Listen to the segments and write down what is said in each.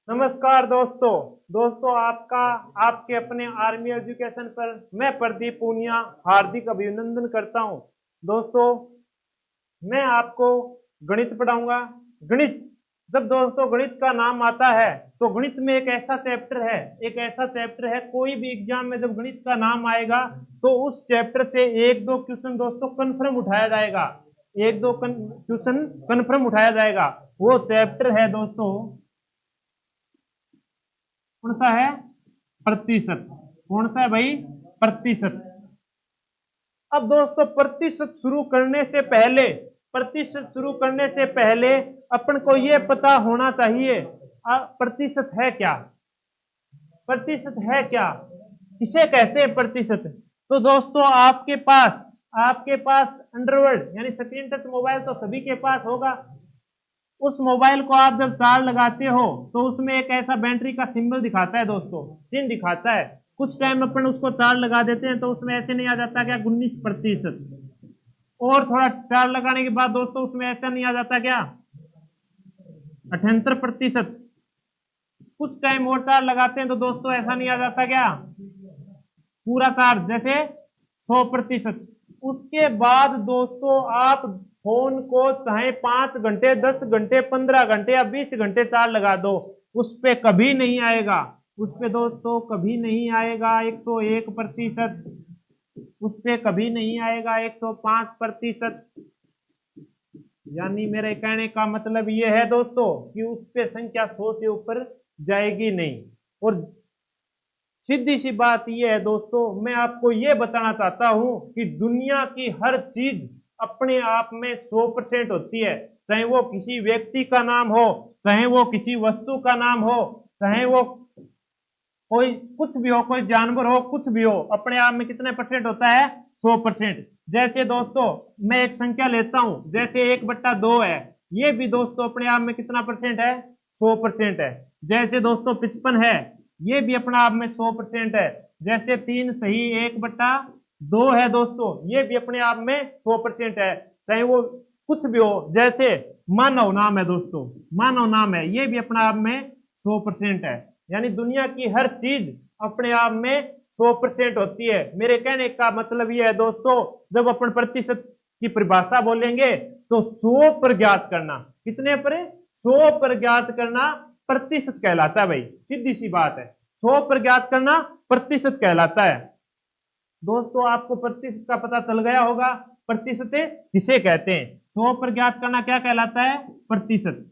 नमस्कार दोस्तों। आपका आपके अपने आर्मी एजुकेशन पर मैं प्रदीप पूनिया हार्दिक अभिनंदन करता हूं। दोस्तों, मैं आपको गणित पढ़ाऊंगा। गणित, जब दोस्तों गणित का नाम आता है तो गणित में एक ऐसा चैप्टर है, कोई भी एग्जाम में जब गणित का नाम आएगा तो उस चैप्टर से एक दो क्वेश्चन दोस्तों कन्फर्म उठाया जाएगा। एक दो क्वेश्चन कन्फर्म उठाया जाएगा। वो चैप्टर है दोस्तों, कौन सा है? प्रतिशत। कौन सा है भाई? प्रतिशत। अब दोस्तों प्रतिशत शुरू करने से पहले अपन को यह पता होना चाहिए प्रतिशत है क्या। प्रतिशत है क्या, किसे कहते हैं प्रतिशत? तो दोस्तों आपके पास एंड्रॉइड यानी स्क्रीन टच मोबाइल तो सभी के पास होगा। उस मोबाइल को आप जब चार्ज लगाते हो तो उसमें एक ऐसा बैटरी का सिंबल दिखाता है दोस्तों, चिन्ह दिखाता है। कुछ टाइम अपन उसको चार्ज लगा देते हैं तो उसमें ऐसे नहीं आ जाता क्या 19%, और थोड़ा चार्ज लगाने के बाद दोस्तों उसमें ऐसा नहीं आ जाता क्या 78%। कुछ टाइम और चार्ज लगाते हैं तो दोस्तों ऐसा नहीं आ जाता क्या पूरा चार्ज, जैसे 100%। उसके बाद दोस्तों आप फोन को चाहे 5 घंटे 10 घंटे 15 घंटे या 20 घंटे चार्ज लगा दो, उस पे कभी नहीं आएगा, उस पे दोस्तों कभी नहीं आएगा 101%, उस पे कभी नहीं आएगा 105%। यानी मेरे कहने का मतलब ये है दोस्तों कि उस पे संख्या 100 से ऊपर जाएगी नहीं। और सीधी सी बात यह है दोस्तों, मैं आपको यह बताना चाहता हूं कि दुनिया की हर चीज अपने आप में 100% होती है। चाहे वो किसी व्यक्ति का नाम हो, चाहे वो किसी वस्तु का नाम हो, चाहे वो कोई कुछ भी हो, कोई जानवर हो, कुछ भी हो, अपने आप में कितने परसेंट होता है? 100%। जैसे दोस्तों मैं एक संख्या लेता हूं, जैसे 1/2 है, ये भी दोस्तों अपने आप में कितना परसेंट है? 100% है। जैसे दोस्तों 55 है, ये भी अपने आप में 100% है। जैसे 3 सही 1/2 है दोस्तों, ये भी अपने आप में 100% है। चाहे वो कुछ भी हो, जैसे मानव नाम है दोस्तों, मानव नाम है, ये भी अपने आप में 100% है। यानी दुनिया की हर चीज अपने आप में 100% होती है। मेरे कहने का मतलब यह है दोस्तों, जब अपन प्रतिशत की परिभाषा बोलेंगे तो 100 पर ज्ञात करना, कितने पर? 100 पर ज्ञात करना प्रतिशत कहलाता है भाई, सीधी सी बात है। 100 पर ज्ञात करना प्रतिशत कहलाता है। दोस्तों आपको प्रतिशत का पता चल गया होगा, प्रतिशत किसे कहते हैं? 100 पर ज्ञात करना क्या कहलाता है? प्रतिशत।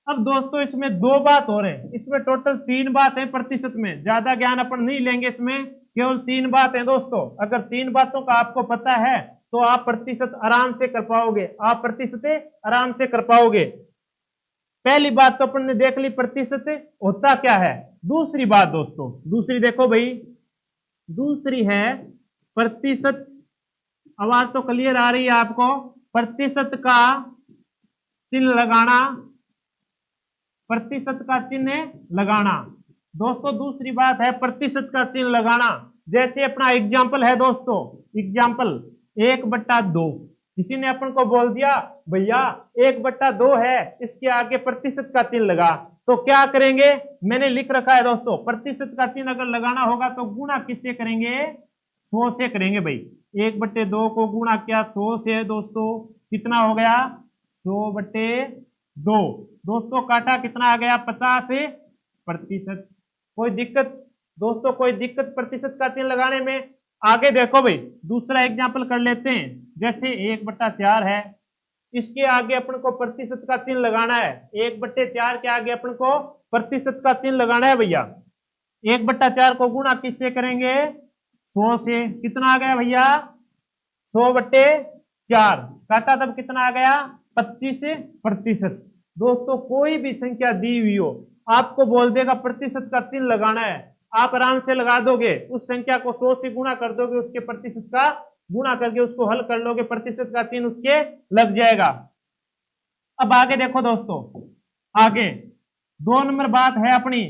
अब दोस्तों इसमें 2 बात हो रहे हैं, इसमें टोटल 3 बात है प्रतिशत में, ज्यादा ज्ञान अपन नहीं लेंगे, इसमें केवल 3 बात है दोस्तों। अगर 3 बातों का आपको पता है तो आप प्रतिशत आराम से कर पाओगे, आप प्रतिशत आराम से कर पाओगे। पहली बात तो अपन ने देख ली प्रतिशत होता क्या है। दूसरी बात दोस्तों, दूसरी देखो भाई, दूसरी है प्रतिशत। आवाज तो क्लियर आ रही है आपको? प्रतिशत का चिन्ह लगाना, प्रतिशत का चिन्ह लगाना दोस्तों। दूसरी बात है प्रतिशत का चिन्ह लगाना। जैसे अपना एग्जाम्पल है दोस्तों, एग्जाम्पल 1/2, किसी ने अपन को बोल दिया भैया 1/2 है, इसके आगे प्रतिशत का चिन्ह लगा, तो क्या करेंगे? मैंने लिख रखा है दोस्तों, प्रतिशत का चिन्ह अगर लगाना होगा तो गुणा किससे करेंगे? 100 से करेंगे भाई। 1/2 को गुणा किया 100 से दोस्तों, कितना हो गया? 100/2 दोस्तों, काटा कितना आ गया? 50%। कोई दिक्कत दोस्तों? कोई दिक्कत प्रतिशत का चिन्ह लगाने में? आगे देखो भाई, दूसरा एग्जाम्पल कर लेते हैं। जैसे 1/4 है, इसके आगे अपन को प्रतिशत का चिन्ह लगाना है। 1/4 के आगे अपन को प्रतिशत का चिन्ह लगाना है भैया। 1/4 को गुणा किससे करेंगे? 100 से। कितना आ गया भैया? 100/4। काटा तब कितना आ गया? 25%। दोस्तों कोई भी संख्या दी हुई हो, आपको बोल देगा प्रतिशत का चिन्ह लगाना है, आप आराम से लगा दोगे। उस संख्या को 100 से गुणा कर दोगे, उसके प्रतिशत का गुणा करके उसको हल कर लोगे, प्रतिशत का चिन्ह उसके लग जाएगा। अब आगे देखो दोस्तों, आगे 2 नंबर बात है अपनी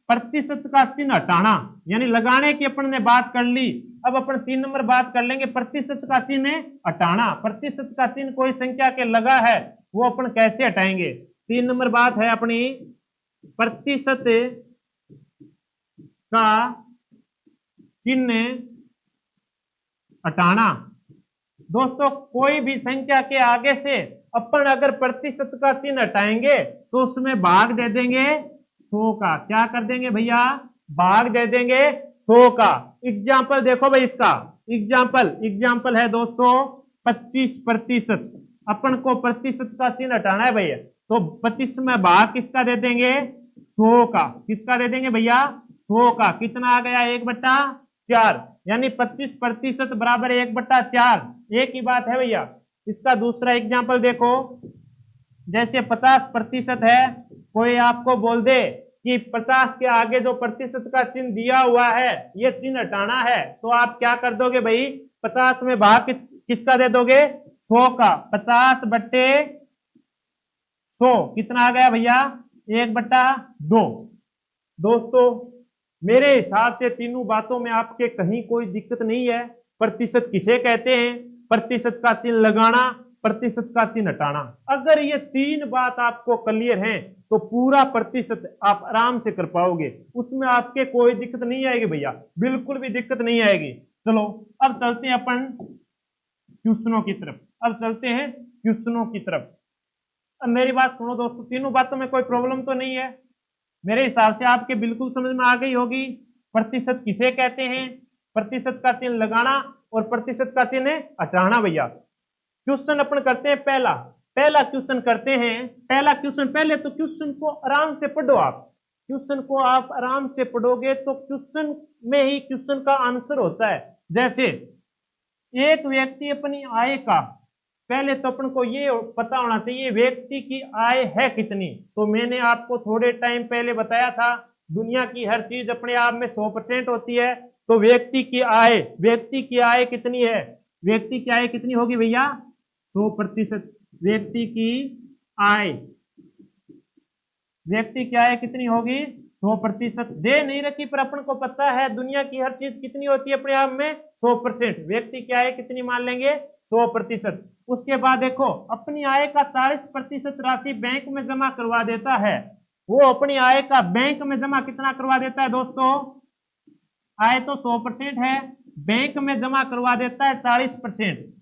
प्रतिशत का चिन्ह हटाना, यानी लगाने की अपन ने बात कर ली। अब अपन 3 नंबर बात कर लेंगे प्रतिशत का चिन्ह हटाना। प्रतिशत का चिन्ह कोई संख्या के लगा है, वो अपन कैसे हटाएंगे? 3 नंबर बात है अपनी प्रतिशत का चिन्ह हटाना। दोस्तों कोई भी संख्या के आगे से अपन अगर प्रतिशत का चिन्ह हटाएंगे तो उसमें भाग दे देंगे 100 का। क्या कर देंगे भैया? भाग दे देंगे 100 का। एग्जाम्पल देखो भाई, इसका एग्जाम्पल है दोस्तों 25%। अपन को प्रतिशत का चिन्ह हटाना है भैया, तो 25 में भाग किसका दे देंगे? 100 का। किसका दे देंगे भैया? 100 का। कितना आ गया? 1/4, यानी 25% बराबर 1/4। एक ही बात है भैया। इसका दूसरा एग्जाम्पल देखो, जैसे 50% है, कोई आपको बोल दे कि 50 के आगे जो प्रतिशत का चिन्ह दिया हुआ है ये चिन्ह हटाना है, तो आप क्या कर दोगे भाई? 50 में भाग किसका दे दोगे? 100 का। 50/100 कितना आ गया भैया? 1/2। दोस्तों मेरे हिसाब से तीनों बातों में आपके कहीं कोई दिक्कत नहीं है। प्रतिशत किसे कहते हैं, प्रतिशत का चिन्ह लगाना, प्रतिशत का चिन्ह हटाना, अगर ये तीन बात आपको क्लियर है तो पूरा प्रतिशत आप आराम से कर पाओगे। उसमें आपके कोई दिक्कत नहीं आएगी भैया, बिल्कुल भी दिक्कत नहीं आएगी। चलो अब चलते हैं अपन क्वेश्चनों की तरफ। अब मेरी बात सुनो दोस्तों, तीनों बातों में कोई प्रॉब्लम तो नहीं है। मेरे हिसाब से आपके बिल्कुल समझ में आ गई होगी। प्रतिशत किसे कहते हैं, प्रतिशत का चिन्ह लगाना और प्रतिशत का चिन्ह हटाना। भैया क्वेश्चन अपन करते हैं पहला क्वेश्चन करते हैं। पहला क्वेश्चन, पहले तो क्वेश्चन को आराम से पढ़ो आप। क्वेश्चन को आप आराम से पढ़ोगे तो क्वेश्चन में ही क्वेश्चन का आंसर होता है। जैसे एक व्यक्ति अपनी आय का, पहले तो अपन को ये पता होना चाहिए व्यक्ति की आय है कितनी। तो मैंने आपको थोड़े टाइम पहले बताया था, दुनिया की हर चीज अपने आप में 100% होती है। तो व्यक्ति की आय कितनी है? व्यक्ति की आय कितनी होगी भैया? 100%। व्यक्ति की आय कितनी होगी? 100%। दे नहीं रखी पर अपन को पता है दुनिया की हर चीज कितनी होती है अपने आप में? 100%। व्यक्ति की आय कितनी मान लेंगे? 100%। उसके बाद देखो, अपनी आय का 40% राशि बैंक में जमा करवा देता है। वो अपनी आय का बैंक में जमा कितना करवा देता है दोस्तों? आय तो 100% है, बैंक में जमा करवा देता है 40%।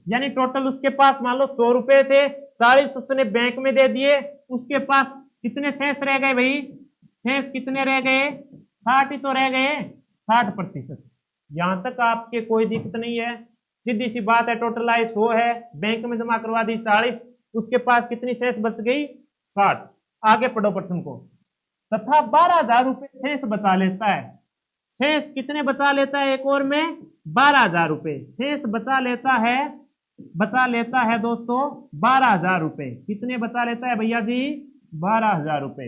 यानी टोटल उसके पास मान लो 100 रुपए थे, 40 उसने बैंक में दे दिए। उसके पास कितने शेष रह गए भाई? शेष कितने रह गए? 60 ही तो रह गए, 60%। यहां तक आपके कोई दिक्कत नहीं है, सीधी सी बात है। टोटल आय 100 है, बैंक में जमा करवा दी 40, उसके पास कितनी शेष बच गई? 60। आगे पढ़ो प्रश्न को। तथा 12,000 रुपए शेष बचा लेता है। शेष कितने बचा लेता है? एक और में 12,000 रुपए शेष बचा लेता है दोस्तों 12,000 रुपए। कितने बचा लेता है भैया जी? 12,000 रुपए।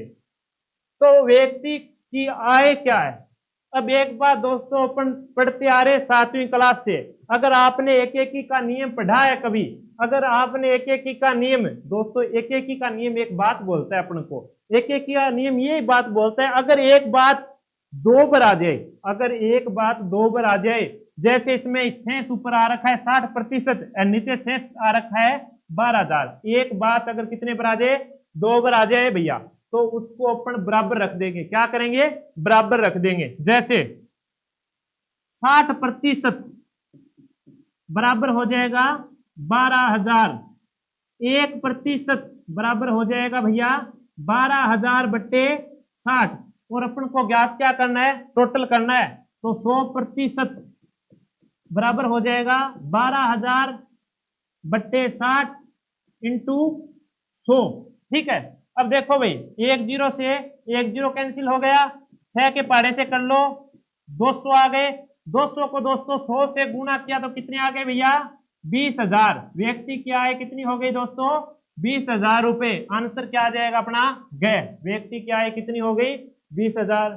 तो व्यक्ति की आय क्या है? अब एक बात दोस्तों, अपन पढ़ते आ रहे 7वीं क्लास से, अगर आपने एक एक का नियम पढ़ा है कभी, अगर आपने एक एक का नियम, दोस्तों एक एक का नियम एक बात बोलता है अपन को, एक एक का नियम ये बात बोलता है, अगर एक बात 2 बार आ जाए, अगर एक बात 2 बार आ जाए, जैसे इसमें शेष ऊपर आ रखा है 60% और नीचे शेष आ रखा है 12,000, एक बात अगर कितने बार आ जाए? 2 बार आ जाए भैया, तो उसको अपन बराबर रख देंगे। क्या करेंगे? बराबर रख देंगे। जैसे 60% बराबर हो जाएगा 12,000, 1% बराबर हो जाएगा भैया 12,000 बट्टे 60। और अपन को ज्ञात क्या करना है? टोटल करना है। तो 100% बराबर हो जाएगा 12,000 बट्टे 60 इंटू 100। ठीक है। अब देखो भाई, 1 0 से 1 0 कैंसिल हो गया, 6 के पहाड़े से कर लो, 200 आ गए। 200 को दोस्तों 100 से गुना किया तो कितने आ गए भैया? 20,000। व्यक्ति की आय कितनी हो गई दोस्तों? 20,000 रुपए। आंसर क्या आ जाएगा अपना? गए। व्यक्ति की आय कितनी हो गई? 20,000।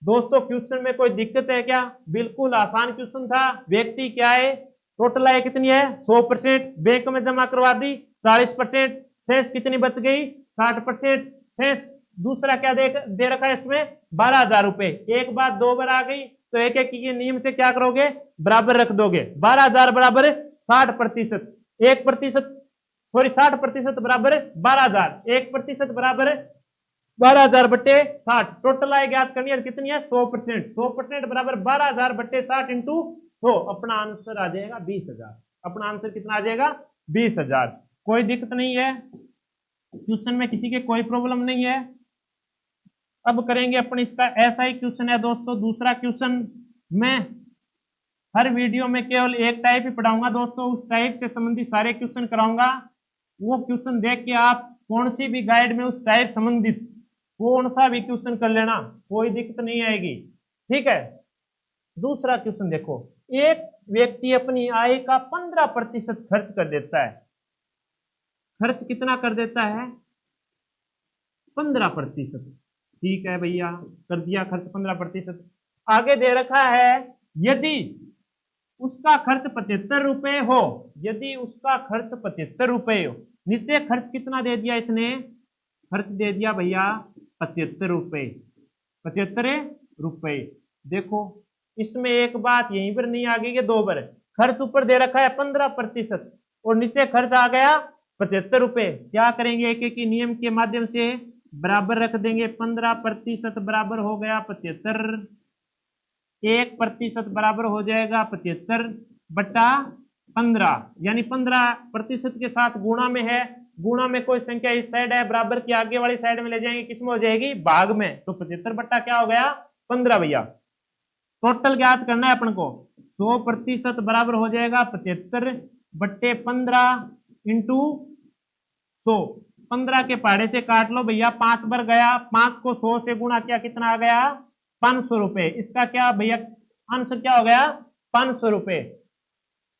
दोस्तों क्वेश्चन में कोई दिक्कत है क्या? बिल्कुल आसान क्वेश्चन था। व्यक्ति की आय, टोटल आय कितनी है? 100%, बैंक में जमा करवा दी 40%, शेष कितनी बच गई? 60%। शेष दूसरा क्या दे रखा है इसमें? 12,000 रुपए। एक बात 2 बार आ गई तो एक एक के नियम से क्या करोगे? बराबर रख दोगे। 12,000 बराबर 60%, 1% सॉरी 60% बराबर 12,000, 1% बराबर 12,000 बट्टे 60, टोटल आय ज्ञात करनी है, कितनी है 100%, 100% बराबर 12,000 बट्टे 60 इंटू 100, अपना आंसर आ जाएगा 20,000। अपना आंसर कितना आ जाएगा 20,000। कोई दिक्कत नहीं है, क्वेश्चन में किसी के कोई प्रॉब्लम नहीं है। अब करेंगे अपन इसका ऐसा ही क्वेश्चन है दोस्तों, दूसरा क्वेश्चन। मैं हर वीडियो में केवल एक टाइप ही पढ़ाऊंगा दोस्तों, उस टाइप से संबंधित सारे क्वेश्चन कराऊंगा। वो क्वेश्चन देख के आप कौन सी भी गाइड में उस टाइप संबंधित कौन सा भी क्वेश्चन कर लेना, कोई दिक्कत नहीं आएगी, ठीक है। दूसरा क्वेश्चन देखो, एक व्यक्ति अपनी आय का 15% खर्च कर देता है। खर्च कितना कर देता है 15%, ठीक है भैया, कर दिया खर्च 15%। आगे दे रखा है यदि उसका खर्च 75 रुपए हो, यदि उसका खर्च 75 रुपए हो। नीचे खर्च कितना दे दिया इसने, खर्च दे दिया भैया 75 रुपए, 75 रुपए। देखो इसमें एक बात यहीं पर नहीं आ गई कि दो बार खर्च ऊपर दे रखा है 15% और नीचे खर्च आ गया 75 रुपए। क्या करेंगे, एक एक नियम के माध्यम से बराबर रख देंगे। 15% बराबर हो गया 75, 1% बराबर हो जाएगा 75 बटा 15, यानी 15% के साथ गुणा में है। गुणा में कोई संख्या इस साइड है, बराबर की आगे वाली साइड में ले जाएंगे, किसमें हो जाएगी भाग में, तो 75 बट्टा क्या हो गया 15 भैया। टोटल ज्ञात करना है अपन को, 100% बराबर हो जाएगा 75 बट्टे 15 इंटू 100। 15 के पहाड़े से काट लो भैया, 5 बार गया, 5 को 100 से गुणा किया, कितना आ गया 500 रुपए। इसका क्या भैया आंसर क्या हो गया 500 रुपए।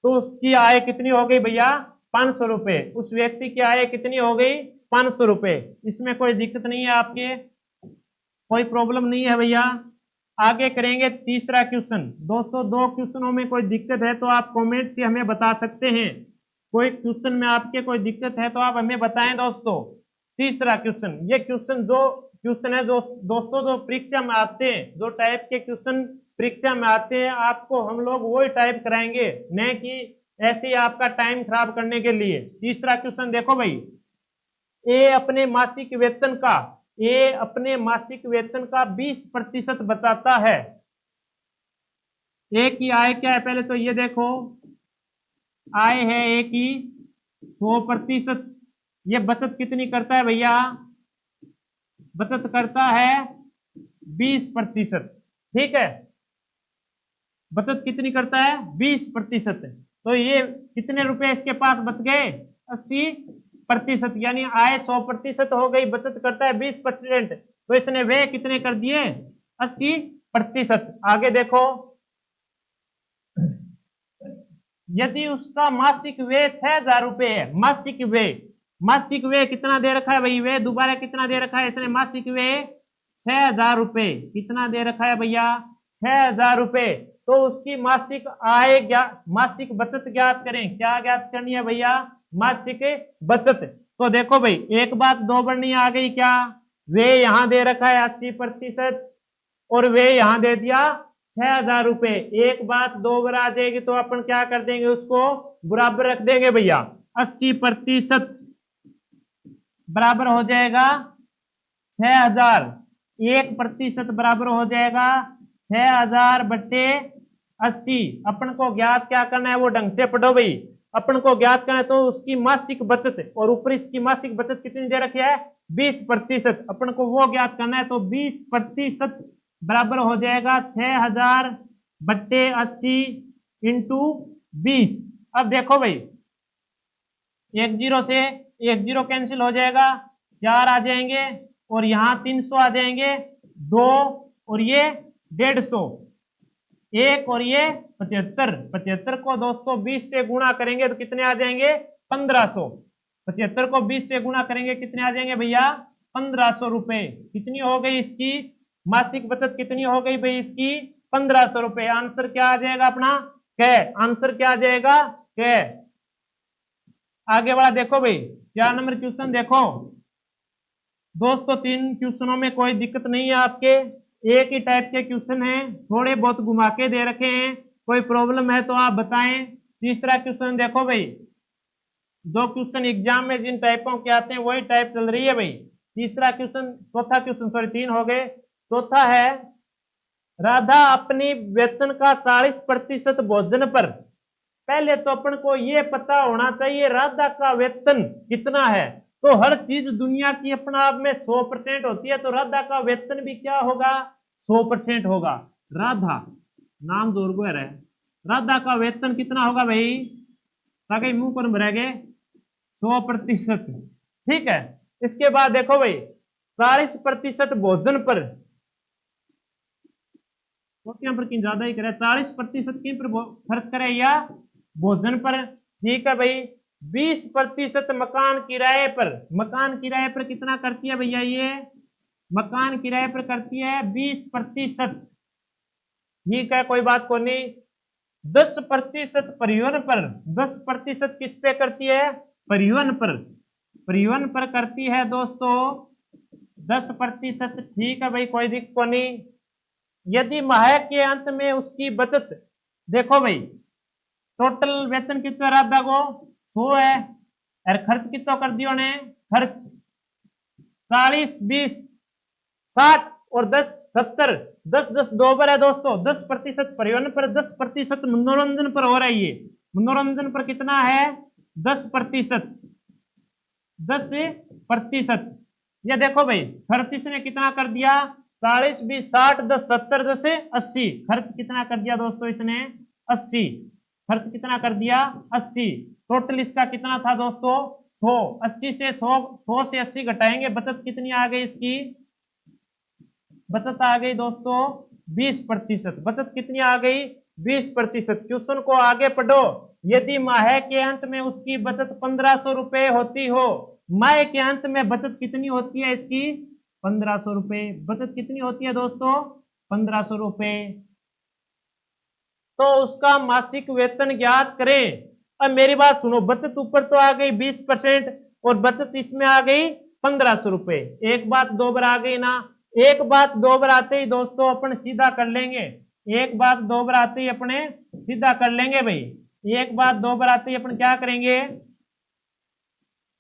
तो उसकी आय कितनी हो गई भैया 500 रुपए, उस व्यक्ति की आय कितनी हो गई 500 रुपए। इसमें कोई दिक्कत नहीं है, आपके कोई प्रॉब्लम नहीं है भैया। आगे करेंगे तीसरा क्वेश्चन। दोस्तों दो क्वेश्चनों में कोई दिक्कत है तो आप कमेंट से हमें बता सकते हैं, कोई क्वेश्चन में आपके कोई दिक्कत है तो आप हमें बताएं दोस्तों। तीसरा क्वेश्चन, ये क्वेश्चन है दोस्तों जो परीक्षा में आते हैं, जो टाइप के क्वेश्चन परीक्षा में आते हैं, आपको हम लोग वही टाइप कराएंगे, न कि ऐसे ही आपका टाइम खराब करने के लिए। तीसरा क्वेश्चन देखो भाई, ए अपने मासिक वेतन का 20% बचाता है। ए की आय क्या है, पहले तो ये देखो, आय है ए की 100%, ये बचत कितनी करता है भैया, बचत करता है 20%, ठीक है। बचत कितनी करता है 20%, तो ये कितने रुपए इसके पास बच गए 80%, यानी आय 100% हो गई, बचत करता है 20%, तो इसने वे कितने कर दिए 80%। आगे देखो, यदि उसका मासिक व्यय 6,000 रुपए है, मासिक व्यय कितना दे रखा है भाई, वे दोबारा कितना दे रखा है इसने, मासिक व्यय 6,000 रुपए, कितना दे रखा है भैया 6,000 रुपए। तो उसकी मासिक आय मासिक बचत ज्ञात करें, क्या ज्ञात करनी है भैया मासिक बचत। तो देखो भाई एक बात दो बार नहीं आ गई क्या, वे यहां दे रखा है 80% और वे यहां दे दिया 6,000 रुपए, एक बात दो बार आ जाएगी तो अपन क्या कर देंगे, उसको बराबर रख देंगे भैया। 80% बराबर हो जाएगा 6,000, 1% बराबर हो जाएगा 6,000 बट्टे 80। अपन को ज्ञात क्या करना है, वो ढंग से पढ़ो भाई। अपन को ज्ञात करना है तो उसकी मासिक बचत, और ऊपर इसकी मासिक बचत कितनी दे रखी है 20%, अपन को वो ज्ञात करना है। तो 20% बराबर हो जाएगा 6,000 बट्टे 80 इंटू 20। अब देखो भाई, एक जीरो से एक जीरो कैंसिल हो जाएगा, 4 आ जाएंगे और यहाँ 300 आ जाएंगे, 2 और ये 150, एक और ये 75 को दोस्तों 20 से गुणा करेंगे तो कितने आ जाएंगे 1500। 75 को 20 से गुणा करेंगे कितने आ जाएंगे भैया 1500 रुपए। कितनी हो गई इसकी मासिक बचत, कितनी हो गई भाई इसकी 1500 रुपए। आंसर क्या आ जाएगा अपना आंसर क्या आ जाएगा आगे वाला देखो भाई, 4 नंबर क्वेश्चन देखो दोस्तों। 3 क्वेश्चनों में कोई दिक्कत नहीं है, आपके एक ही टाइप के क्वेश्चन हैं, थोड़े बहुत घुमा के दे रखे हैं, कोई प्रॉब्लम है तो आप बताएं। तीसरा क्वेश्चन देखो भाई, 2 क्वेश्चन एग्जाम में जिन टाइपों के आते हैं वही टाइप चल रही है भाई। तीसरा क्वेश्चन, चौथा क्वेश्चन, सॉरी 3 हो गए। चौथा है राधा अपनी वेतन का 40% भोजन पर। पहले तो अपन को ये पता होना चाहिए राधा का वेतन कितना है। तो हर चीज दुनिया की अपना आप में 100% होती है, तो राधा का वेतन भी क्या होगा, 100% होगा। राधा नाम जोर है, राधा का वेतन कितना होगा भाई, ताकि मुंह पर भरेगे 100%। ठीक है, इसके बाद देखो भाई 40% भोजन पर, रोटियां पर की ज्यादा ही करे, 40% किन पर खर्च करे या भोजन पर। ठीक है भाई, 20% मकान किराए पर। मकान किराए पर कितना करती है भैया ये, मकान किराए पर करती है 20%। ठीक है, कोई बात को नहीं। 10% परिवहन पर, 10% किस पे करती है, परिवहन पर, परिवहन पर करती है दोस्तों 10%। ठीक है भाई, कोई दिक्कत को नहीं। यदि माह के अंत में उसकी बचत, देखो भाई टोटल वेतन कितना राधा को 100 है, और खर्च कितना कर दियो ने, खर्च 40, 20, 60 और 10, 70, 10, 10 दो बार है दोस्तों। 10% परिवहन पर, 10% मनोरंजन पर हो रहा है। ये मनोरंजन पर कितना है, 10%, 10%। ये देखो भाई खर्च इसने कितना कर दिया, 40, 20, 60, 10, 70, 10, 80। खर्च कितना कर दिया दोस्तों इसने, 80। खर्च कितना कर दिया, 80। टोटल इसका कितना था दोस्तों, 100। 80 से 100, 100 से 80 घटाएंगे, बचत कितनी आ गई इसकी, बचत आ गई दोस्तों 20%। बचत कितनी आ गई, 20%। क्वेश्चन को आगे पढ़ो। यदि माह के अंत में उसकी बचत 1500 रुपए होती हो, माह के अंत में बचत कितनी होती है इसकी, 1500 रुपए। बचत कितनी होती है दोस्तों, 1500 रुपए। तो उसका मासिक वेतन ज्ञात करें। अब मेरी बात सुनो, बचत ऊपर तो आ गई 20% और बचत इसमें आ गई 1500 रुपए। एक बात दो बार आ गई ना, एक बात दो बार आते ही दोस्तों अपन सीधा कर लेंगे। एक बात दो बार आते ही अपने सीधा कर लेंगे भाई। एक बात दो बार आते ही अपन क्या करेंगे,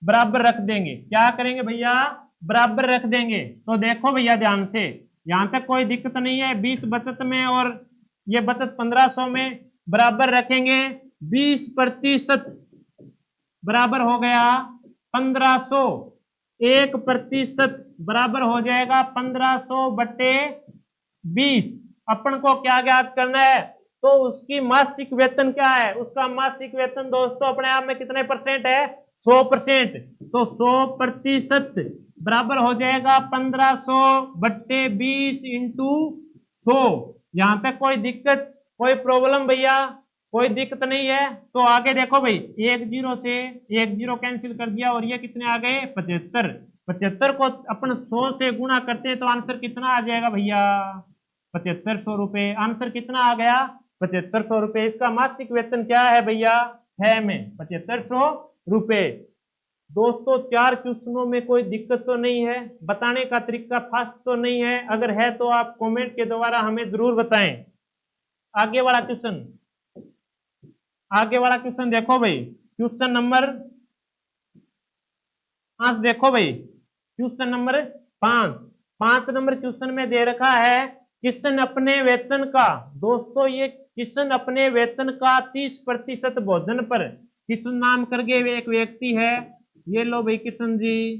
बराबर रख देंगे। क्या करेंगे भैया, बराबर रख देंगे। तो देखो भैया ध्यान से, यहां तक कोई दिक्कत नहीं है। 20 बचत में और ये बचत 1500 में बराबर रखेंगे। 20% बराबर हो गया 1500, 1% बराबर हो जाएगा 1500 बटे 20। अपन को क्या ज्ञात करना है, तो उसकी मासिक वेतन क्या है, उसका मासिक वेतन दोस्तों अपने आप में कितने परसेंट है, 100%। तो 100% बराबर हो जाएगा 1500 बट्टे 20 इंटू 100। यहां तक कोई दिक्कत, कोई प्रॉब्लम भैया, कोई दिक्कत नहीं है। तो आगे देखो भाई, एक जीरो से एक जीरो कैंसिल कर दिया और ये कितने आ गए, 75। 75 को अपन 100 से गुणा करते हैं तो आंसर कितना आ जाएगा भैया, 7500 रुपए। आंसर कितना आ गया, 7500 रुपए। इसका मासिक वेतन क्या है भैया, है में 7500 रुपए। दोस्तों 4 क्वेश्चनों में कोई दिक्कत तो नहीं है, बताने का तरीका फास्ट तो नहीं है, अगर है तो आप कमेंट के द्वारा हमें जरूर बताएं। आगे वाला क्वेश्चन, आगे वाला क्वेश्चन देखो भाई, क्वेश्चन नंबर 5 देखो भाई, क्वेश्चन नंबर 5। 5 नंबर क्वेश्चन में दे रखा है किशन अपने वेतन का, दोस्तों ये किशन अपने वेतन का 30% भोजन पर, किशन नाम करके एक व्यक्ति है। ये लो भाई किशन जी,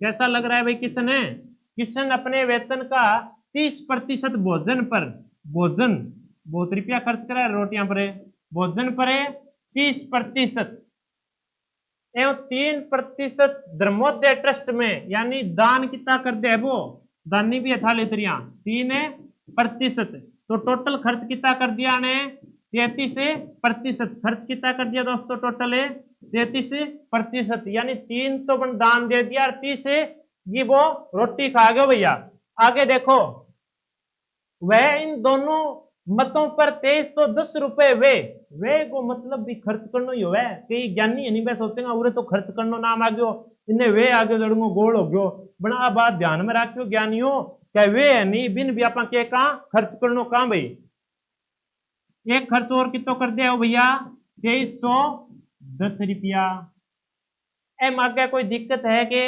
कैसा लग रहा है भाई किशन है, किशन अपने वेतन का 30% भोजन पर, भोजन बहुत रुपया खर्च करा है रोटियां पर, भोजन पर 30% एवं 3% धर्मोदय ट्रस्ट में, यानी दान कितना कर दे वो, दानी भी थाली तरिया 3%। तो टोटल खर्च कितना कर दिया ने, 33%। खर्च कितना कर दिया दोस्तों, टोटल 33%, यानी 3 तो दान दे दिया और 30 ये वो रोटी खा गए भैया। आगे देखो, वह इन दोनों मतों पर 2310 रुपए वे को मतलब भी खर्च करना ही हो। कई ज्ञानी नहीं बस होते उरे तो खर्च करना नाम आ गयो, इन्हें वे आगे जड़ूंगो गोल हो गयो। बड़ा बात ध्यान में रखियो ज्ञानियों, क्या वे नहीं बिन भी आप के कहा खर्च करनो कहा भाई। एक खर्च और कितो कर दिया भैया, 2310 रुपया। एम आगे कोई दिक्कत है कि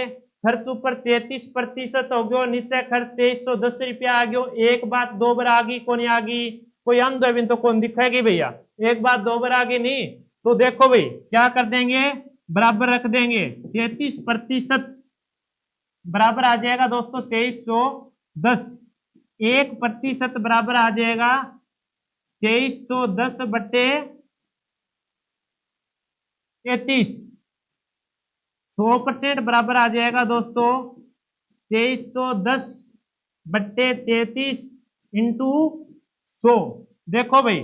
खर्च ऊपर 33% हो गयो, नीचे खर्च 2310 रुपया आ गयो। एक बात दो बार आ गई कौन आ गई, कोई अंध बिन तो कौन दिखाएगी भैया, एक बात दो बार आ गई नहीं। तो देखो भाई क्या कर देंगे, बराबर रख देंगे 33% बराबर आ जाएगा दोस्तों 2310। 1% बराबर आ जाएगा 2310 बटे 33। 100% बराबर आ जाएगा दोस्तों 2310 बट्टे 33 इंटू 100। देखो भाई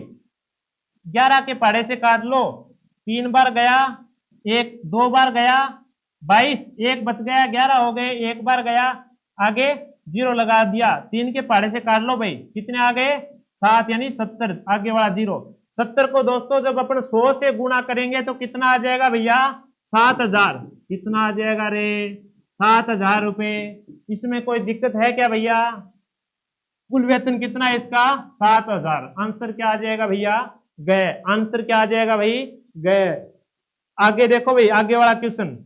11 के पहाड़े से काट लो, 3 बार गया, एक 2 बार गया 22, एक बच गया 11 हो गए, एक बार गया आगे 0 लगा दिया। 3 के पहाड़े से काट लो भाई, कितने आ गए 7 यानी 70, आगे वाला 0। 70 को दोस्तों जब अपन 100 से गुणा करेंगे तो कितना आ जाएगा भैया 7000। कितना आ जाएगा रे 7000 रुपए। इसमें कोई दिक्कत है क्या भैया, कुल वेतन कितना है इसका 7000। आंसर क्या आ जाएगा भैया गए, आंसर क्या आ जाएगा भाई गए। आगे देखो भाई आगे वाला क्वेश्चन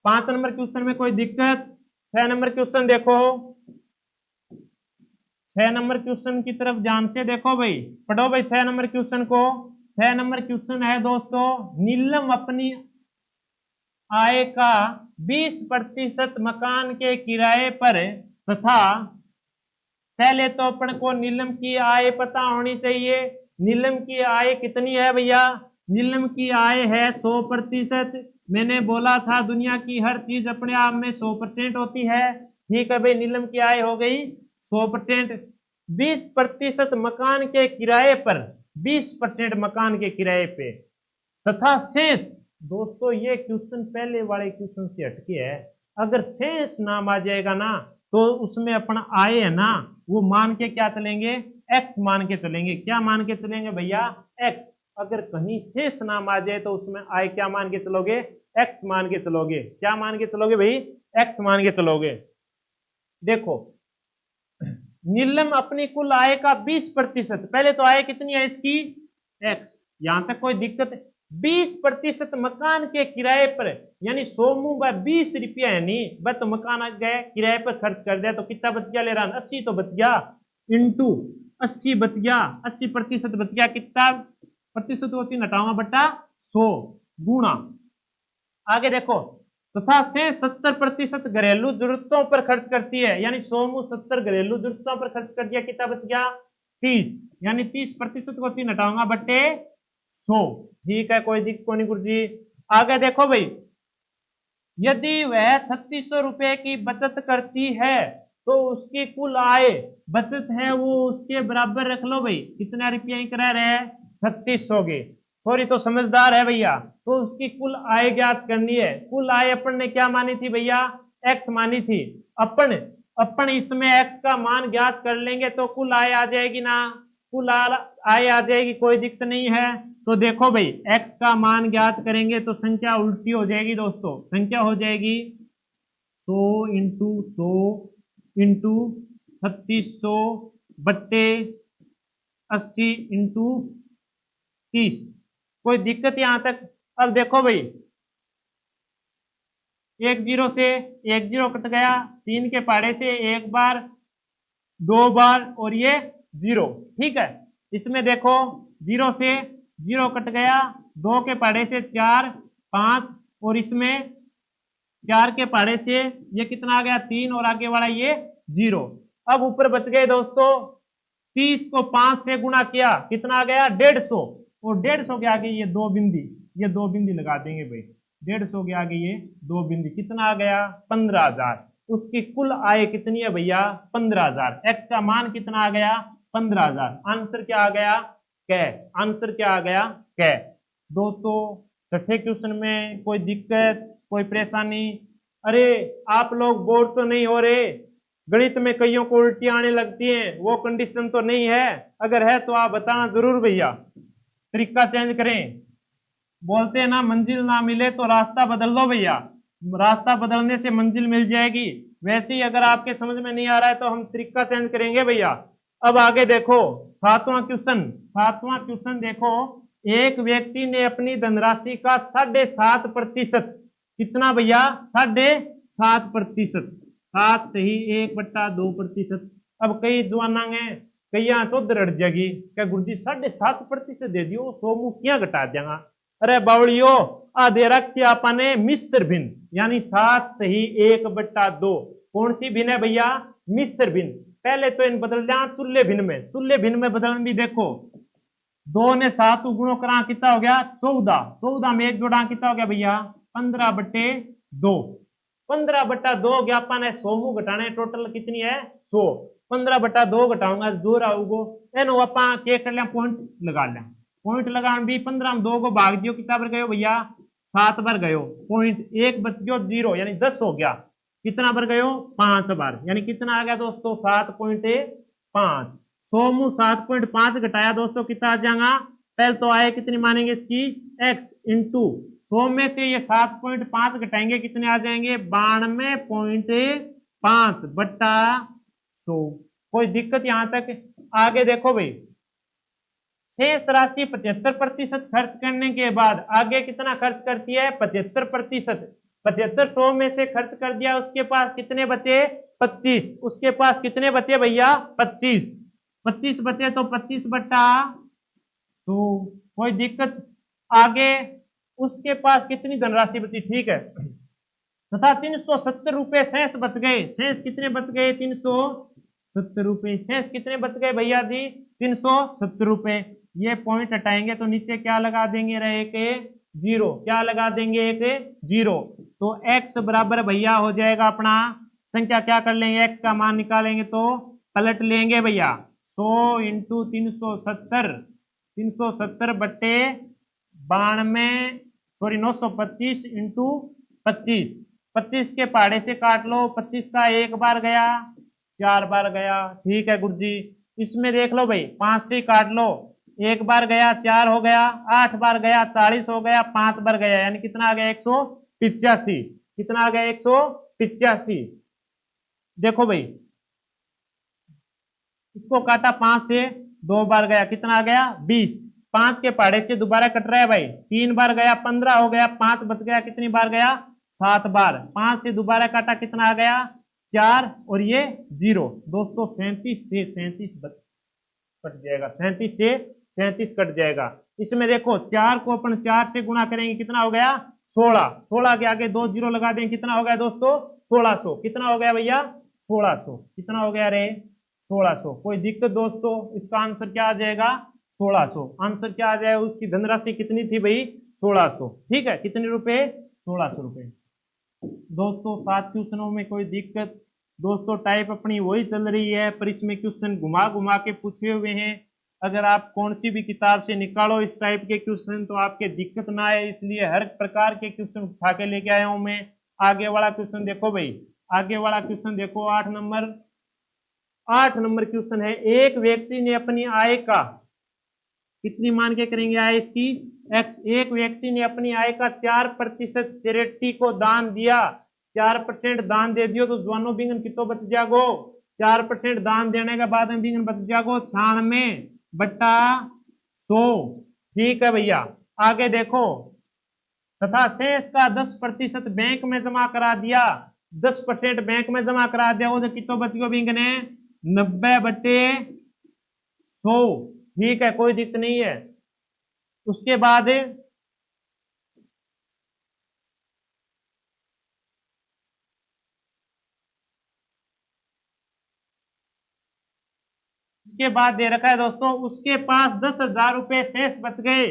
5 नंबर क्वेश्चन में कोई दिक्कत। 6 नंबर क्वेश्चन देखो, 6 नंबर क्वेश्चन की तरफ ध्यान से देखो भाई, पढ़ो भाई 6 नंबर क्वेश्चन को। 6 नंबर क्वेश्चन है दोस्तों, नीलम अपनी आय का 20% मकान के किराए पर तथा, पहले तो अपन को नीलम की आय पता होनी चाहिए। नीलम की आय कितनी है भैया, नीलम की आय है 100%। मैंने बोला था दुनिया की हर चीज अपने आप में 100% होती है। ठीक है भाई, नीलम की आय हो गई 100%। 20% मकान के किराए पर, 20% मकान के किराए पे तथा शेष। दोस्तों ये क्वेश्चन पहले वाले क्वेश्चन से हटके है। अगर शेष नाम आ जाएगा ना तो उसमें अपना आय है ना वो मान के क्या चलेंगे, एक्स मान के चलेंगे। क्या मान के चलेंगे भैया एक्स। अगर कहीं शेष नाम आ जाए तो उसमें आय क्या मान के चलोगे, एक्स मान के चलोगे। क्या मान के चलोगे भाई, एक्स मान के चलोगे। देखो नीलम अपनी कुल आय का 20%, पहले तो आय कितनी है इसकी एक्स, यहां तक कोई दिक्कत है। 20% मकान के किराए पर, यानी 100 मुंह 20 रुपया है नहीं बस, तो मकान आ गए किराए पर खर्च कर दिया तो कितना बच गया ले रहा 80 तो बच गया, इंटू 80 बच गया, 80% बच गया, कितना प्रतिशत होती 98 बटा 100 गुणा। आगे देखो तथा से 70% घरेलू जरूरतों पर खर्च करती है, यानी 100 मुंह 70 घरेलू जरूरतों पर खर्च कर दिया, कितना बच गया 30, यानी 30% को 3 हटाऊंगा बटे 100। ठीक है कोई दिक्कत नहीं गुरु जी। आगे देखो भाई, यदि वह 3600 रुपए की बचत करती है तो उसकी कुल आय बचत है वो उसके बराबर रख लो भाई, कितना रुपया ही करा रहे 3600 के। थोड़ी तो समझदार है भैया, तो उसकी कुल आय ज्ञात करनी है। कुल आय अपन ने क्या मानी थी भैया एक्स मानी थी। अपन इसमें एक्स का मान ज्ञात कर लेंगे तो कुल आय आ जाएगी ना, कुल आय आ जाएगी, कोई दिक्कत नहीं है। तो देखो भाई x का मान ज्ञात करेंगे तो संख्या उल्टी हो जाएगी दोस्तों, संख्या हो जाएगी 100 इंटू 100 इंटू 3600 बट्टे 80 इंटू 30। कोई दिक्कत यहां तक। अब देखो भाई 1 0 से 1 0 कट गया, 3 के पहाड़े से 1 बार 2 बार और ये 0। ठीक है, इसमें देखो 0 से 0 कट गया, 2 के पहाड़े से 4 5 और इसमें 4 के पहाड़े से ये कितना आ गया 3 और आगे वाला ये 0। अब ऊपर बच गए दोस्तों 30 को 5 से गुणा किया, कितना आ गया 150 और 150 के आगे ये 2 बिंदी, ये 2 बिंदी लगा देंगे भाई। 150 के आगे ये 2 बिंदी, कितना आ गया 15000। उसकी कुल आय कितनी है भैया 15000। एक्स का मान कितना आ गया 15000। आंसर क्या आ गया कै, आंसर क्या आ गया कै। दोस्तों छठे क्वेश्चन में कोई दिक्कत कोई परेशानी, अरे आप लोग बोर तो नहीं हो रहे, गणित में कईयों को उल्टी आने लगती हैं वो कंडीशन तो नहीं है, अगर है तो आप बताना जरूर भैया, तरीका चेंज करें। बोलते हैं ना मंजिल ना मिले तो रास्ता बदल लो भैया, रास्ता बदलने से मंजिल मिल जाएगी। वैसे ही अगर आपके समझ में नहीं आ रहा है तो हम तरीका चेंज करेंगे भैया। अब आगे देखो 7वां क्वेश्चन, 7वां क्वेश्चन देखो, एक व्यक्ति ने अपनी धनराशि का 7.5%, कितना भैया 7%। 7 सही 1/2%। अब कई जवानांगे कई चौधर अड़ जाएगी क्या गुरुजी 7.5% दे दियो 100 मुंह क्या घटा देगा। अरे बावड़ियो आ दे रखी आपने मिश्र भिन्न यानी 7 सही 1/2। कौन सी भिन्न है भैया? मिश्र भिन्न। पहले तो इन बदल दिया तुल्य भिन्न में। तुल्य भिन्न में बदलने भी देखो 2 ने 7 गुणों करा कितना हो गया 14। 14 में 1 जोड़ा कितना हो गया भैया 15/2। 15/2 हो गया अपन है 100 मुंह घटाने टोटल कितनी है 100। 15/2 घटाऊंगा जो रहोगो एनो अपा के कर लिया पॉइंट लगा लिया। पॉइंट लगाने भी 15 में 2 को भाग दियो कितना बार गयो भैया 7 बार गयो। पॉइंट 1 बच गयो 0 यानी 10 हो गया। कितना बार गयो 5 बार यानी कितना आ गया दोस्तों 7.5। 100 मुंह 7.5 घटाया दोस्तों कितना आ जाएगा। पहले तो आए कितनी मानेंगे इसकी x इंटू 100 में से ये 7.5 घटाएंगे कितने आ जाएंगे 92.5/100। कोई दिक्कत यहां तक? आगे देखो भाई शेष राशि 75% खर्च करने के बाद आगे कितना खर्च करती है 75%। 75 100 में से खर्च कर दिया उसके पास कितने बचे 25। उसके पास कितने बचे भैया 25। 25 बचे तो 25/100। कोई दिक्कत? आगे उसके पास कितनी धनराशि बची ठीक है तथा 370 रुपए शेष बच गए। शेष कितने बच गए 370 रुपए। शेष कितने बच गए भैया जी 370 रुपए। ये पॉइंट हटाएंगे तो नीचे क्या लगा देंगे रहे के 0। क्या लगा देंगे एक 0। तो x बराबर भैया हो जाएगा अपना संख्या क्या कर लेंगे x का मान निकालेंगे तो पलट लेंगे भैया 100 इंटू 370। 925 इंटू 25। 25 के पहाड़े से काट लो 25 का 1 बार गया 4 बार गया ठीक है गुरुजी। इसमें देख लो भाई 5 से काट लो 1 बार गया 4 हो गया 8 बार गया 40 हो गया 5 बार गया यानी कितना आ गया 185। कितना आ गया 185। देखो भाई इसको काटा 5 से 2 बार गया कितना आ गया 20। 5 के पहाड़े से दोबारा कट रहा है भाई 3 बार गया 15 हो गया 5 बच गया कितनी बार गया 7 बार। 5 से दोबारा काटा कितना आ गया 4 और ये 0। दोस्तों 37 से 37 कट जाएगा 37 से 37 कट जाएगा। इसमें देखो 4 को अपन 4 से गुणा करेंगे कितना हो गया 16। 16 के आगे 2 0 लगा देंगे कितना हो गया दोस्तों 1600। कितना हो गया भैया 1600। कितना हो गया रे 1600। कोई दिक्कत दोस्तों? इसका आंसर क्या आ जाएगा 1600। आंसर क्या आ जाएगा? उसकी धनराशि कितनी थी भाई 1600। ठीक है कितने रुपए 1600 रुपए। दोस्तों 7 क्वेश्चनों में कोई दिक्कत? दोस्तों टाइप अपनी वही चल रही है पर इसमें क्वेश्चन घुमा घुमा के पूछे हुए हैं। अगर आप कौन सी भी किताब से निकालो इस टाइप के क्वेश्चन तो आपके दिक्कत ना आए इसलिए हर प्रकार के क्वेश्चन उठा के लेके आया हूं मैं। आगे वाला क्वेश्चन देखो भाई। आगे वाला क्वेश्चन देखो 8 नंबर क्वेश्चन है। एक व्यक्ति ने अपनी आय का कितनी मान के करेंगे आय इसकी x। एक व्यक्ति ने अपनी आय का 4% चैरिटी को दान दिया। 4% दान दे दियो तो जवानो बिंगन कितो बच जागो 4% दान देने के बाद में बिंगन बच जागो 96/100। ठीक है भैया। आगे देखो तथा शेष का 10% बैंक में जमा करा दिया। 10% बैंक में जमा करा दिया वो तो कितो बच गयो बिंगने 90/100। ठीक है कोई दिक्कत नहीं है। उसके बाद दे रखा है दोस्तों उसके पास 10,000 रुपए शेष बच गए।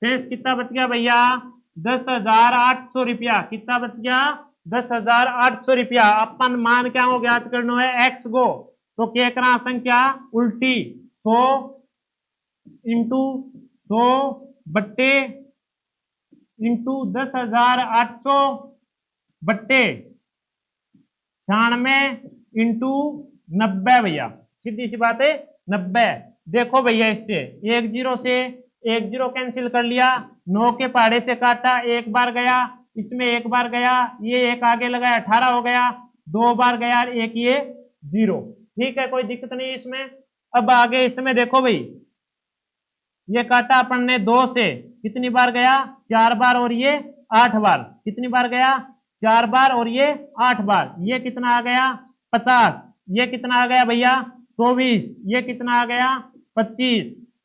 शेष कितना बच गया भैया 10,800 रुपया। कितना बच गया 10,800 रुपया। अपन मान क्या हो ज्ञात करना है x गो तो क्या करा संख्या उल्टी 100 इंटू 100 बट्टे इंटू 10,800 बट्टे 96 इंटू 90 भैया। सीधी सी बात है 90। देखो भैया इससे 1 0 से 1 0 कैंसिल कर लिया 9 के पहाड़े से काटा 1 बार गया इसमें 1 बार गया ये 1 आगे लगाया 18 हो गया 2 बार गया 1 ये 0। ठीक है कोई दिक्कत नहीं इसमें। अब आगे इसमें देखो भाई ये काटा अपन ने 2 से कितनी बार गया 4 बार और ये 8 बार। कितनी बार गया 4 बार और ये 8 बार, ये कितना आ गया 50, ये कितना आ गया भैया 24, ये कितना आ गया 25,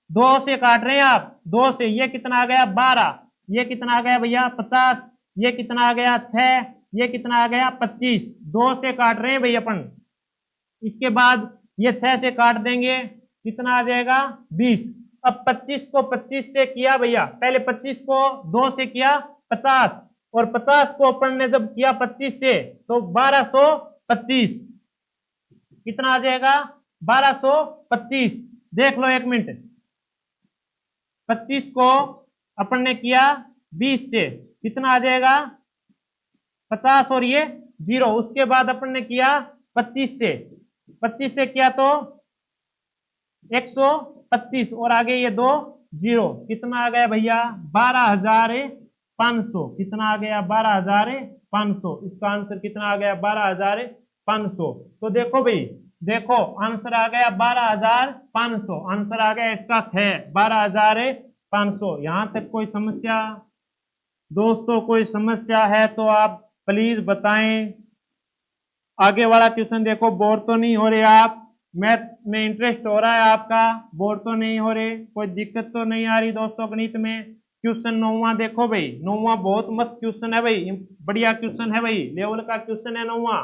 2 से काट रहे हैं आप, 2 से, ये कितना आ गया 12, ये कितना आ गया भैया 50, ये कितना आ गया 6, ये कितना आ गया 25, 2 से काट रहे हैं भैया अपन। इसके बाद ये 6 से काट देंगे, कितना आ जाएगा 20। अब 25 को 25 से किया भैया, पहले 25 को 2 से किया 50, और 50 को अपन ने जब किया 25 से तो 1225, कितना आ जाएगा 1225। देख लो एक मिनट, 25 को अपन ने किया 20 से, कितना आ जाएगा 50 और ये 0। उसके बाद अपन ने किया 25 से, 25 से किया तो 125 और आगे ये 2 0, कितना आ गया भैया 12,500, कितना आ गया 12,500। इसका आंसर कितना आ गया 12,500। तो देखो भाई, देखो आंसर आ गया 12,500, आंसर आ गया इसका है 12,500। यहां तक कोई समस्या दोस्तों, कोई समस्या है तो आप प्लीज बताएं। आगे वाला क्वेश्चन देखो, बोर तो नहीं हो रहे आप, मैथ में इंटरेस्ट हो रहा है आपका, बोर तो नहीं हो रहे, कोई दिक्कत तो नहीं आ रही दोस्तों गणित में। क्वेश्चन 9वां देखो भाई, 9वां बहुत मस्त क्वेश्चन है भाई, बढ़िया क्वेश्चन है भाई, लेवल का क्वेश्चन है 9वां।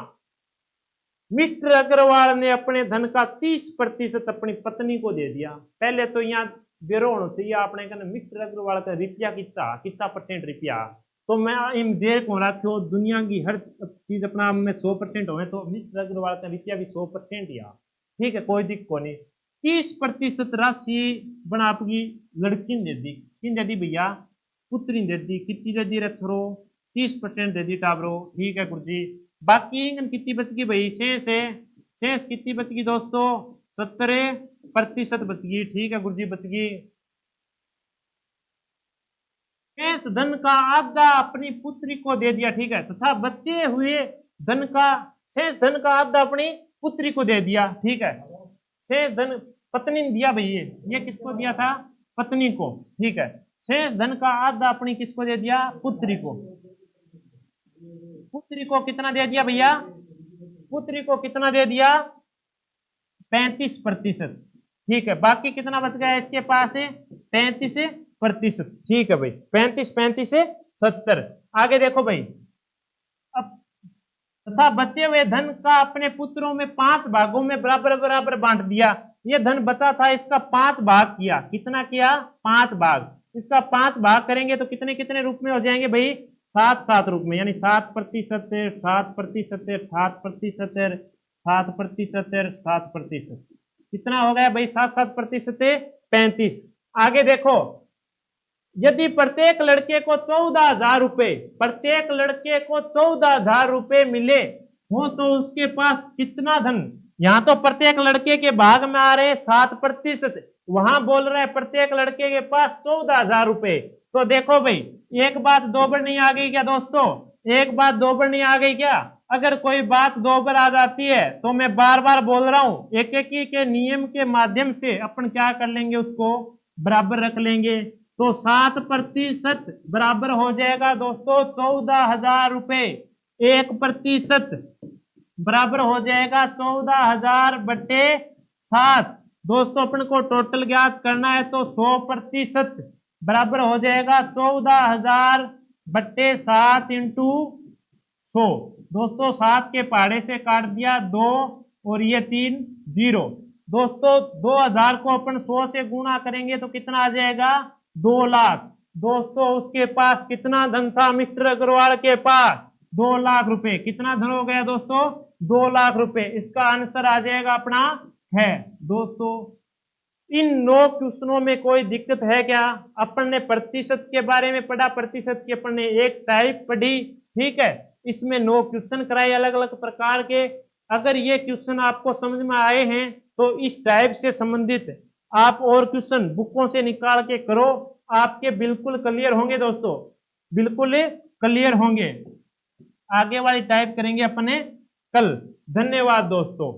मिस्टर अग्रवाल ने अपने धन का 30% अपनी पत्नी को दे दिया। पहले तो यहाँ बेरो होना चाहिए आपने कहना मिस्टर अग्रवाल का रुपया कितना परसेंट रुपया, तो मैं इन देख हो रहा था दुनिया की हर चीज अपना में 100% हो, तो मिस्टर अग्रवाल का रुपया भी 100% दिया, ठीक है कोई दिक्कत नहीं। 30% राशि बना आपकी लड़की ने दे दी, किन दे दी भैया पुत्री ने दे दी, कितनी दे दी रखो 30% दे दी टाबरो, ठीक है गुरुजी। बाकी कितनी बच गई भाई, शेष कितनी बच गई दोस्तों 70% बच गई, ठीक है गुरुजी बच गई। शेष धन का आधा अपनी पुत्री को दे दिया, ठीक है, तथा बचे हुए धन का शेष धन का आधा अपनी पुत्री को दे दिया, ठीक है। शेष धन पत्नी ने दिया भाई, ये किसको दिया था पत्नी को, ठीक है। शेष धन का आधा अपनी किसको दे दिया पुत्री को, पुत्री को कितना दे दिया भैया, पुत्री को कितना दे दिया 35%, ठीक है। बाकी कितना बच गया इसके पास है 33%, ठीक है भाई 35 से 70। आगे देखो भाई, अब तथा बचे हुए धन का अपने पुत्रों में 5 भागों में बराबर बराबर बांट दिया। ये धन बचा था इसका 5 भाग किया, कितना किया 5 भाग, इसका 5 भाग करेंगे तो कितने कितने रूप में हो जाएंगे भाई 7 रूप में, यानी 7%, 7%, 7%, 7%, कितना हो गया भाई 7% 35। आगे देखो, यदि प्रत्येक लड़के को 14,000 रुपए, प्रत्येक लड़के को 14,000 रुपए मिले हो तो उसके पास कितना धन, यहां तो प्रत्येक लड़के के भाग में आ रहे 7%, वहां बोल रहे हैं प्रत्येक लड़के के पास 14,000 रुपए। तो देखो भाई एक बात दो बार नहीं आ गई क्या दोस्तों, एक बात दो बार नहीं आ गई क्या। अगर कोई बात 2 बार आ जाती है तो मैं बार बार बोल रहा हूं, एक एक के नियम के माध्यम से अपन क्या कर लेंगे उसको बराबर रख लेंगे। तो 7% बराबर हो जाएगा दोस्तों 14,000 रुपए, 1% बराबर हो जाएगा 14,000 बटे 7। दोस्तों अपन को टोटल ज्ञात करना है तो 100% बराबर हो जाएगा 14,000 बटे 7 इंटू 100। दोस्तों 7 के पहाड़े से काट दिया 2 और ये 3 0। दोस्तों 2,000 को अपन 100 से गुणा करेंगे तो कितना आ जाएगा 2 लाख। दोस्तों उसके पास कितना धन था मिस्टर अग्रवाल के पास 2 लाख रुपए, कितना धन हो गया दोस्तों 2 लाख रुपए। इसका आंसर आ जाएगा अपना है। दोस्तों इन 9 क्वेश्चनों में कोई दिक्कत है क्या, अपन ने प्रतिशत के बारे में पढ़ा, प्रतिशत की अपन ने एक टाइप पढ़ी, ठीक है। इसमें 9 क्वेश्चन कराए अलग अलग प्रकार के। अगर ये क्वेश्चन आपको समझ में आए हैं तो इस टाइप से संबंधित आप और क्वेश्चन बुकों से निकाल के करो, आपके बिल्कुल क्लियर होंगे दोस्तों, बिल्कुल क्लियर होंगे। आगे वाली टाइप करेंगे अपने कल। धन्यवाद दोस्तों।